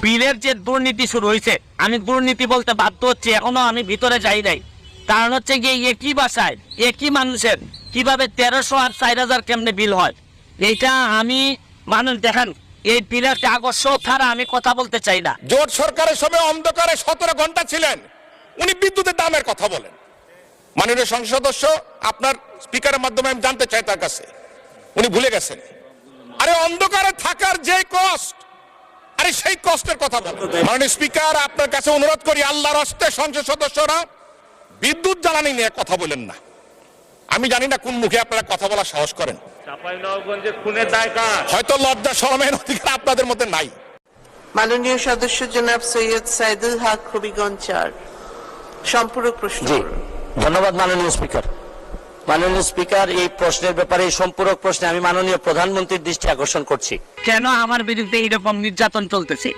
বিলের যে দুর্নীতি শুরু হয়েছে, আমি দুর্নীতি বলতে বাধ্য হচ্ছি, এখনো আমি ভিতরে যাই নাই। কারণ হচ্ছে গিয়ে একই বাসায় একই মানুষের কিভাবে 1300 আর 4000 কেমনে বিল হয়, এইটা আমি মানুষ দেখেন এই বিলের কাগজ ছাড়া আমি কথা বলতে চাই না। জোট সরকারের সময় অন্ধকারে 17 ঘন্টা ছিলেন, উনি বিদ্যুতের দামের কথা বলেন। মাননীয় সংসদ সদস্য, আপনার স্পিকারের মাধ্যমে আমি জানতে চাই তার কাছে, উনি ভুলে গেছেন। আরে অন্ধকারে থাকার যে কষ্ট, আরে সেই কষ্টের কথা বলেন। মাননীয় স্পিকার, আপনার কাছে অনুরোধ করি, আল্লাহর হস্তে সংসদ সদস্যরা বিদ্যুৎ জ্বালানি নিয়ে কথা বলেন না। আমি জানি না কোন মুখে আপনারা কথা বলার সাহস করেন। হয়তো লজ্জা শরমের অধিকার আপনাদের মধ্যে নাই। মাননীয় সদস্য জনাব সৈয়দ সাইদুল হক হবিগঞ্জ 4 সম্পূরক প্রশ্ন। ধন্যবাদ মাননীয় স্পিকার। মাননীয় স্পিকার, এই প্রশ্নের ব্যাপারে, এই সম্পূরক প্রশ্নে আমি মাননীয় প্রধানমন্ত্রীর দৃষ্টি আকর্ষণ করছি। কেন আমার বিরুদ্ধে এরকম নির্যাতন চলতেছে?